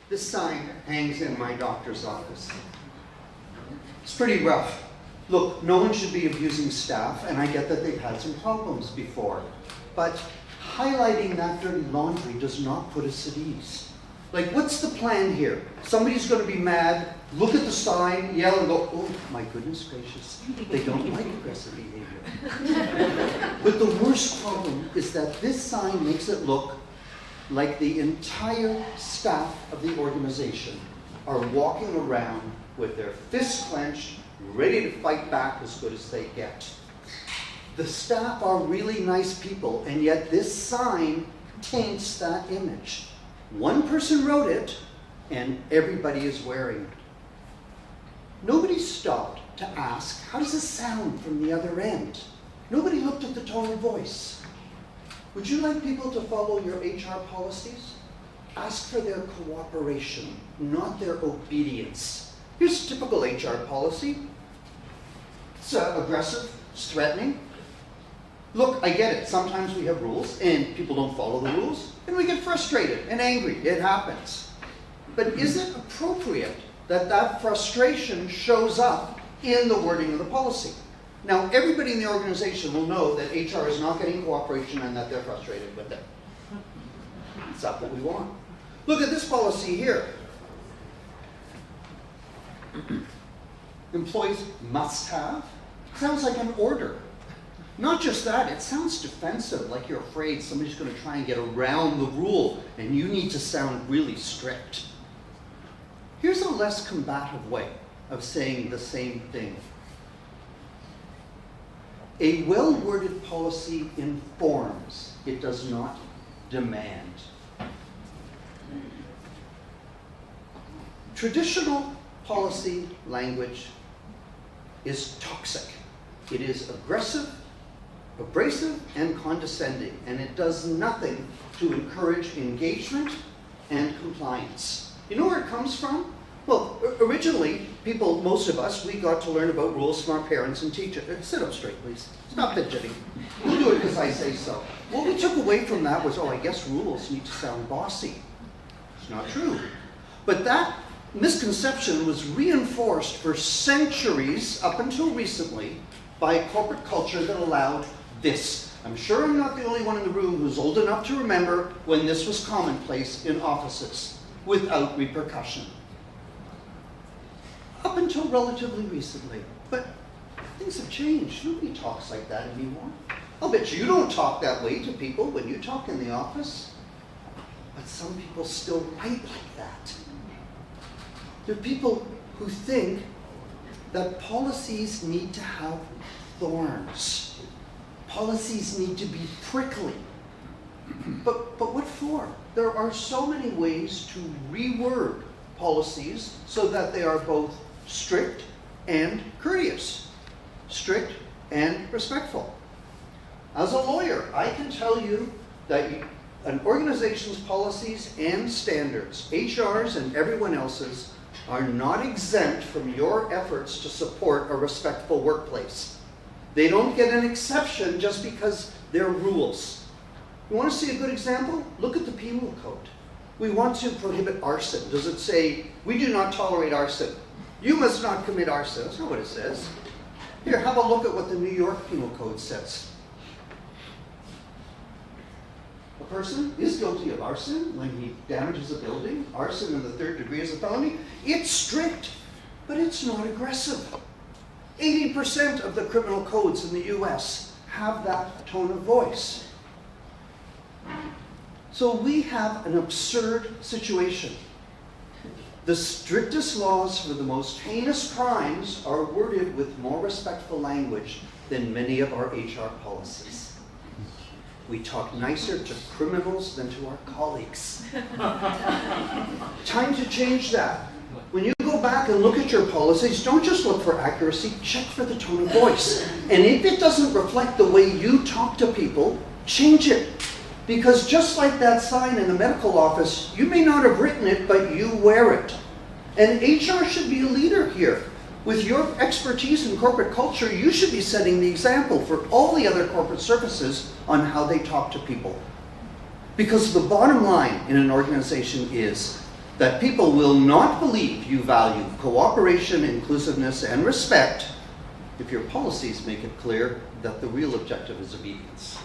This sign hangs in my doctor's office. It's pretty rough. Look, no one should be abusing staff, and I get that they've had some problems before. But highlighting that dirty laundry does not put us at ease. Like, what's the plan here? Somebody's going to be mad, look at the sign, yell and go, oh my goodness gracious, they don't like aggressive behavior. But the worst problem is that this sign makes it look like the entire staff of the organization are walking around with their fists clenched, ready to fight back as good as they get. The staff are really nice people, and yet this sign taints that image. One person wrote it, and everybody is wearing it. Nobody stopped to ask, how does this sound from the other end? Nobody looked at the tone of voice. Would you like people to follow your HR policies? Ask for their cooperation, not their obedience. Here's a typical HR policy. It's aggressive, it's threatening. Look, I get it. Sometimes we have rules and people don't follow the rules and we get frustrated and angry. It happens. But is it appropriate that that frustration shows up in the wording of the policy? Now, everybody in the organization will know that HR is not getting cooperation and that they're frustrated with it. It's not what we want. Look at this policy here. Employees must have. Sounds like an order. Not just that, it sounds defensive, like you're afraid somebody's going to try and get around the rule and you need to sound really strict. Here's a less combative way of saying the same thing. A well-worded policy informs, it does not demand. Traditional policy language is toxic. It is aggressive, abrasive, and condescending, and it does nothing to encourage engagement and compliance. You know where it comes from? Well, originally, most of us, we got to learn about rules from our parents and teachers. Sit up straight, please. Stop fidgeting. We'll do it because I say so. What we took away from that was, oh, I guess rules need to sound bossy. It's not true. But that misconception was reinforced for centuries, up until recently, by a corporate culture that allowed this. I'm sure I'm not the only one in the room who's old enough to remember when this was commonplace in offices without repercussion. Up until relatively recently. But things have changed. Nobody talks like that anymore. I'll bet you don't talk that way to people when you talk in the office. But some people still write like that. There are people who think that policies need to have thorns. Policies need to be prickly. But what for? There are so many ways to reword policies so that they are both strict and courteous, strict and respectful. As a lawyer, I can tell you that an organization's policies and standards, HR's and everyone else's, are not exempt from your efforts to support a respectful workplace. They don't get an exception just because they're rules. You want to see a good example? Look at the penal code. We want to prohibit arson. Does it say, we do not tolerate arson? You must not commit arson. That's not what it says. Here, have a look at what the New York Penal Code says. A person is guilty of arson when he damages a building. Arson in the third degree is a felony. It's strict, but it's not aggressive. 80% of the criminal codes in the US have that tone of voice. So we have an absurd situation. The strictest laws for the most heinous crimes are worded with more respectful language than many of our HR policies. We talk nicer to criminals than to our colleagues. Time to change that. When you go back and look at your policies, don't just look for accuracy, check for the tone of voice. And if it doesn't reflect the way you talk to people, change it. Because just like that sign in the medical office, you may not have written it, but you wear it. And HR should be a leader here. With your expertise in corporate culture, you should be setting the example for all the other corporate services on how they talk to people. Because the bottom line in an organization is, that people will not believe you value cooperation, inclusiveness, and respect if your policies make it clear that the real objective is obedience.